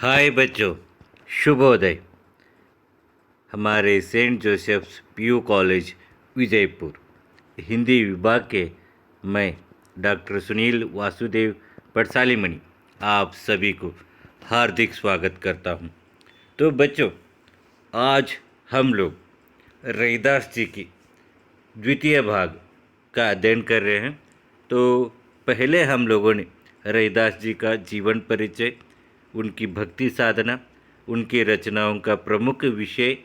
हाय बच्चों, शुभोदय। हमारे saint Joseph's PU college Vijayapur Hindi विभाग के मैं डॉक्टर सुनील वासुदेव पड़सालीमणि आप सभी को हार्दिक स्वागत करता हूं। तो बच्चों, आज हम लोग रैदास जी की द्वितीय भाग का अध्ययन कर रहे हैं। तो पहले हम लोगों ने रैदास जी का जीवन परिचय, उनकी भक्ति साधना, उनकी रचनाओं का प्रमुख विषय,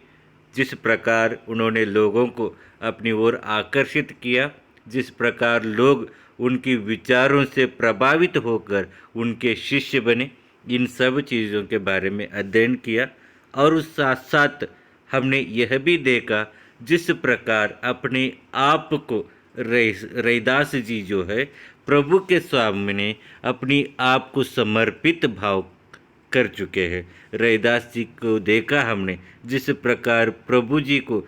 जिस प्रकार उन्होंने लोगों को अपनी ओर आकर्षित किया, जिस प्रकार लोग उनकी विचारों से प्रभावित होकर उनके शिष्य बने, इन सब चीज़ों के बारे में अध्ययन किया। और उस साथ साथ हमने यह भी देखा जिस प्रकार अपने आप को रैदास जी जो है प्रभु के सामने अपनी आप को समर्पित भाव कर चुके हैं। रैदास जी को देखा हमने जिस प्रकार प्रभु जी को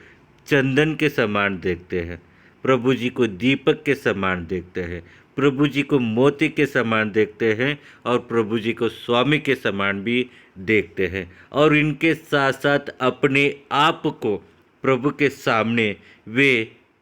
चंदन के समान देखते हैं, प्रभु जी को दीपक के समान देखते हैं, प्रभु जी को मोती के समान देखते हैं और प्रभु जी को स्वामी के समान भी देखते हैं। और इनके साथ साथ अपने आप को प्रभु के सामने वे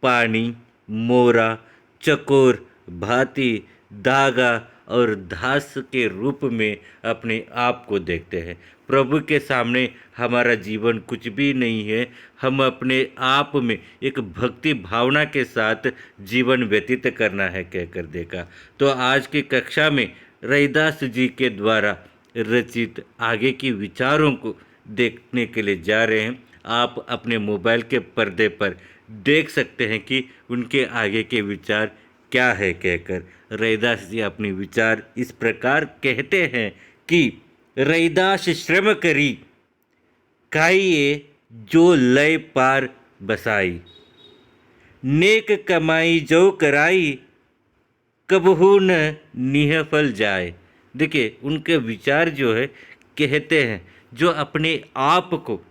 पानी, मोरा, चकोर, भांति, धागा और दास के रूप में अपने आप को देखते हैं। प्रभु के सामने हमारा जीवन कुछ भी नहीं है। हम अपने आप में एक भक्ति भावना के साथ जीवन व्यतीत करना है कहकर देखा। तो आज की कक्षा में रैदास जी के द्वारा रचित आगे की विचारों को देखने के लिए जा रहे हैं। आप अपने मोबाइल के पर्दे पर देख सकते हैं कि उनके आगे के विचार क्या है कहकर। रैदास जी अपने विचार इस प्रकार कहते हैं कि रैदास श्रम करी खाइए जो लय पार बसाई, नेक कमाई जो कराई कबहू न निह फल जाए। देखिए, उनके विचार जो है कहते हैं, जो अपने आप को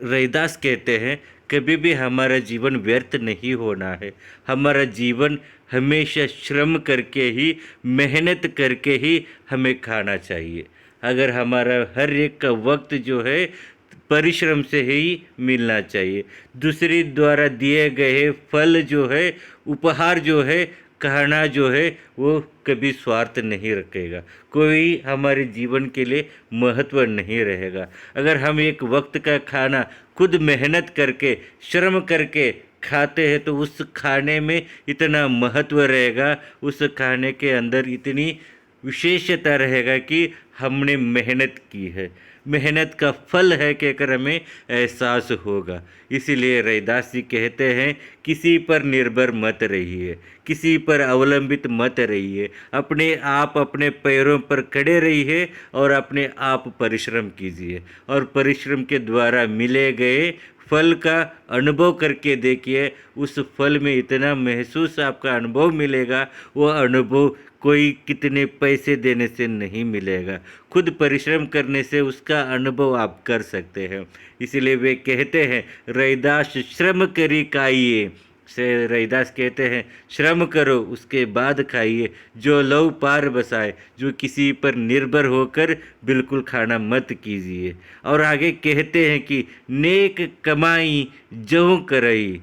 रैदास कहते हैं कभी भी हमारा जीवन व्यर्थ नहीं होना है। हमारा जीवन हमेशा श्रम करके ही, मेहनत करके ही हमें खाना चाहिए। अगर हमारा हर एक का वक्त जो है परिश्रम से ही मिलना चाहिए। दूसरी द्वारा दिए गए फल जो है, उपहार जो है, कहना जो है, वो कभी स्वार्थ नहीं रखेगा। कोई हमारे जीवन के लिए महत्व नहीं रहेगा। अगर हम एक वक्त का खाना खुद मेहनत करके, श्रम करके खाते हैं तो उस खाने में इतना महत्व रहेगा, उस खाने के अंदर इतनी विशेषता रहेगा कि हमने मेहनत की है, मेहनत का फल है कहकर हमें एहसास होगा। इसीलिए रैदास जी कहते हैं, किसी पर निर्भर मत रहिए, किसी पर अवलंबित मत रहिए, अपने आप अपने पैरों पर खड़े रहिए और अपने आप परिश्रम कीजिए। और परिश्रम के द्वारा मिले गए फल का अनुभव करके देखिए। उस फल में इतना महसूस आपका अनुभव मिलेगा, वो अनुभव कोई कितने पैसे देने से नहीं मिलेगा। खुद परिश्रम करने से उसका अनुभव आप कर सकते हैं। इसलिए वे कहते हैं, रैदास श्रम करी खाइए। से रैदास कहते हैं, श्रम करो उसके बाद खाइए, जो लव पार बसाए। जो किसी पर निर्भर होकर बिल्कुल खाना मत कीजिए। और आगे कहते हैं कि नेक कमाई जो करई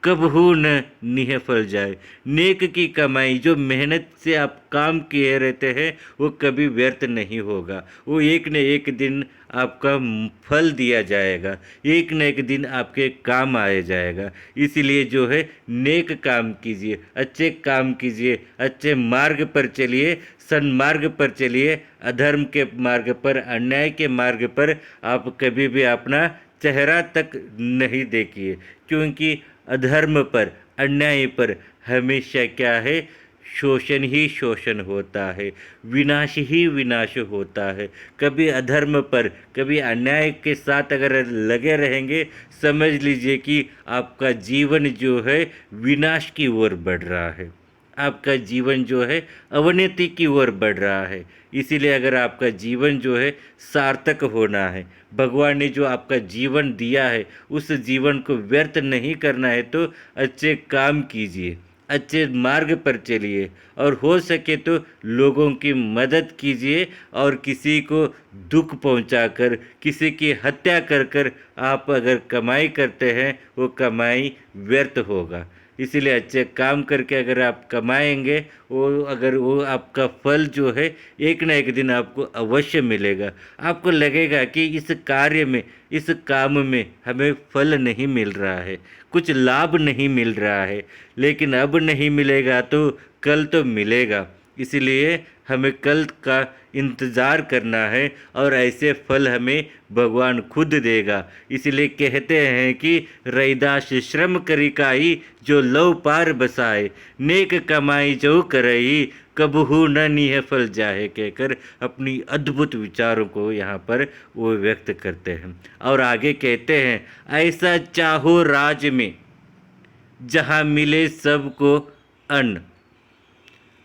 कबहू न निह फल जाए। नेक की कमाई, जो मेहनत से आप काम किए रहते हैं, वो कभी व्यर्थ नहीं होगा। वो एक न एक दिन आपका फल दिया जाएगा, एक न एक दिन आपके काम आए जाएगा। इसीलिए जो है नेक काम कीजिए, अच्छे काम कीजिए, अच्छे मार्ग पर चलिए, सन्मार्ग पर चलिए। अधर्म के मार्ग पर, अन्याय के मार्ग पर आप कभी भी अपना चेहरा तक नहीं देखिए, क्योंकि अधर्म पर, अन्याय पर हमेशा क्या है, शोषण ही शोषण होता है, विनाश ही विनाश होता है। कभी अधर्म पर, कभी अन्याय के साथ अगर लगे रहेंगे, समझ लीजिए कि आपका जीवन जो है विनाश की ओर बढ़ रहा है, आपका जीवन जो है अवनति की ओर बढ़ रहा है। इसीलिए अगर आपका जीवन जो है सार्थक होना है, भगवान ने जो आपका जीवन दिया है उस जीवन को व्यर्थ नहीं करना है, तो अच्छे काम कीजिए, अच्छे मार्ग पर चलिए और हो सके तो लोगों की मदद कीजिए और किसी को दुख पहुंचाकर, किसी की हत्या कर कर आप अगर कमाई करते हैं वो कमाई व्यर्थ होगा। इसीलिए अच्छे काम करके अगर आप कमाएंगे वो आपका फल जो है एक ना एक दिन आपको अवश्य मिलेगा। आपको लगेगा कि इस कार्य में, इस काम में हमें फल नहीं मिल रहा है, कुछ लाभ नहीं मिल रहा है, लेकिन अब नहीं मिलेगा तो कल तो मिलेगा। इसलिए हमें कल का इंतज़ार करना है और ऐसे फल हमें भगवान खुद देगा। इसलिए कहते हैं कि रैदास श्रम करी काई जो लव पार बसाए, नेक कमाई जो करई कबहू न नीह फल जाहे, कहकर अपनी अद्भुत विचारों को यहाँ पर वो व्यक्त करते हैं। और आगे कहते हैं, ऐसा चाहो राज में जहाँ मिले सबको अन्न,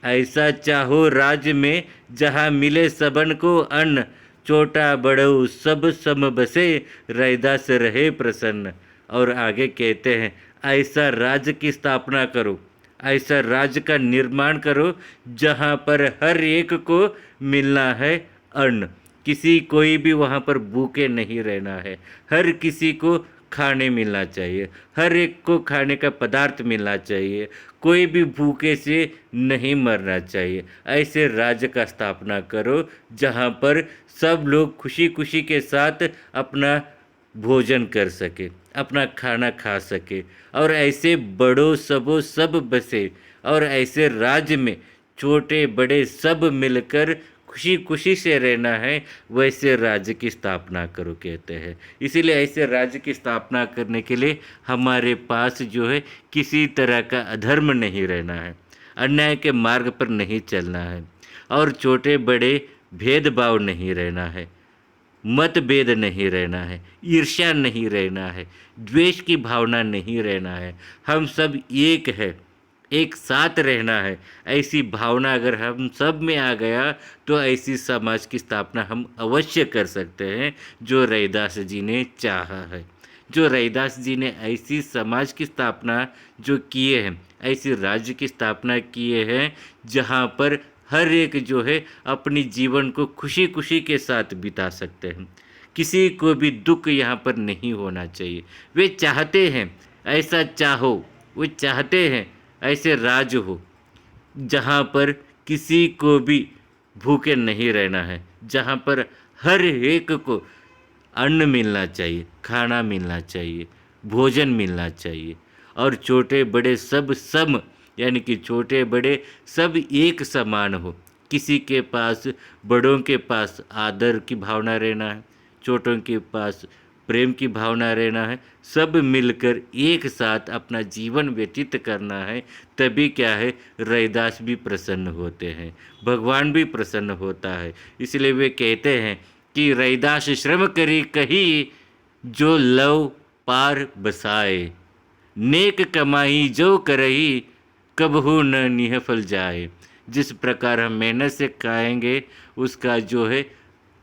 ऐसा चाहो राज्य में जहाँ मिले सबन को अन्न, छोटा बड़ो सब सम बसे रैदास रहे प्रसन्न। और आगे कहते हैं, ऐसा राज्य की स्थापना करो, ऐसा राज्य का निर्माण करो जहाँ पर हर एक को मिलना है अन्न, किसी कोई भी वहाँ पर भूखे नहीं रहना है, हर किसी को खाने मिलना चाहिए, हर एक को खाने का पदार्थ मिलना चाहिए, कोई भी भूखे से नहीं मरना चाहिए। ऐसे राज्य का स्थापना करो जहाँ पर सब लोग खुशी खुशी के साथ अपना भोजन कर सके, अपना खाना खा सके और ऐसे बड़ों सबों सब बसे और ऐसे राज्य में छोटे बड़े सब मिलकर खुशी खुशी से रहना है, वैसे राज्य की स्थापना करो कहते हैं। इसीलिए ऐसे राज्य की स्थापना करने के लिए हमारे पास जो है किसी तरह का अधर्म नहीं रहना है, अन्याय के मार्ग पर नहीं चलना है और छोटे बड़े भेदभाव नहीं रहना है, मतभेद नहीं रहना है, ईर्ष्या नहीं रहना है, द्वेष की भावना नहीं रहना है। हम सब एक है, एक साथ रहना है। ऐसी भावना अगर हम सब में आ गया तो ऐसी समाज की स्थापना हम अवश्य कर सकते हैं जो रैदास जी ने चाहा है। जो रैदास जी ने ऐसी समाज की स्थापना जो किए हैं, ऐसी राज्य की स्थापना किए हैं जहाँ पर हर एक जो है अपनी जीवन को खुशी खुशी के साथ बिता सकते हैं, किसी को भी दुख यहाँ पर नहीं होना चाहिए। वे चाहते हैं ऐसा चाहो, वो चाहते हैं ऐसे राज हो जहाँ पर किसी को भी भूखे नहीं रहना है, जहाँ पर हर एक को अन्न मिलना चाहिए, खाना मिलना चाहिए, भोजन मिलना चाहिए और छोटे बड़े सब सम, यानी कि छोटे बड़े सब एक समान हो। किसी के पास, बड़ों के पास आदर की भावना रहना है, छोटों के पास प्रेम की भावना रहना है, सब मिलकर एक साथ अपना जीवन व्यतीत करना है। तभी क्या है, रैदास भी प्रसन्न होते हैं, भगवान भी प्रसन्न होता है। इसलिए वे कहते हैं कि रैदास श्रम करी कही जो लव पार बसाए, नेक कमाई जो करही कबहू न निह फल जाए। जिस प्रकार हम मेहनत से खाएंगे उसका जो है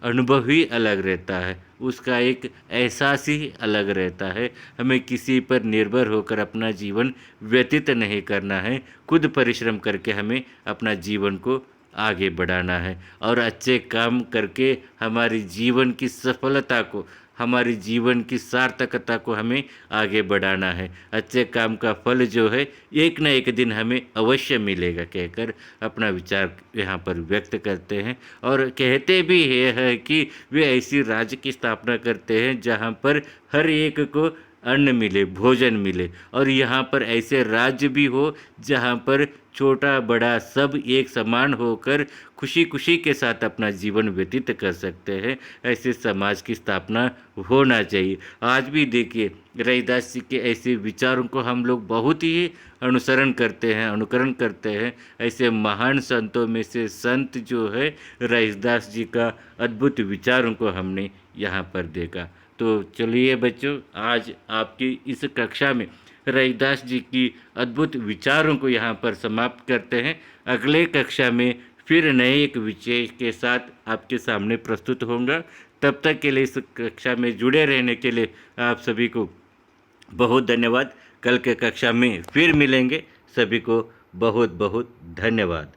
अनुभव ही अलग रहता है, उसका एक एहसास ही अलग रहता है। हमें किसी पर निर्भर होकर अपना जीवन व्यतीत नहीं करना है, खुद परिश्रम करके हमें अपना जीवन को आगे बढ़ाना है और अच्छे काम करके हमारी जीवन की सफलता को, हमारी जीवन की सार्थकता को हमें आगे बढ़ाना है। अच्छे काम का फल जो है एक न एक दिन हमें अवश्य मिलेगा, कहकर अपना विचार यहाँ पर व्यक्त करते हैं। और कहते भी है कि वे ऐसी राज्य की स्थापना करते हैं जहाँ पर हर एक को अन्न मिले, भोजन मिले और यहाँ पर ऐसे राज्य भी हो जहाँ पर छोटा बड़ा सब एक समान होकर खुशी खुशी के साथ अपना जीवन व्यतीत कर सकते हैं। ऐसे समाज की स्थापना होना चाहिए। आज भी देखिए रैदास जी के ऐसे विचारों को हम लोग बहुत ही अनुसरण करते हैं, अनुकरण करते हैं। ऐसे महान संतों में से संत जो है रैदास जी का अद्भुत विचारों को हमने यहाँ पर देखा। तो चलिए बच्चों, आज आपकी इस कक्षा में रैदास जी की अद्भुत विचारों को यहाँ पर समाप्त करते हैं। अगले कक्षा में फिर नए एक विषय के साथ आपके सामने प्रस्तुत होऊंगा। तब तक के लिए इस कक्षा में जुड़े रहने के लिए आप सभी को बहुत धन्यवाद। कल के कक्षा में फिर मिलेंगे। सभी को बहुत बहुत धन्यवाद।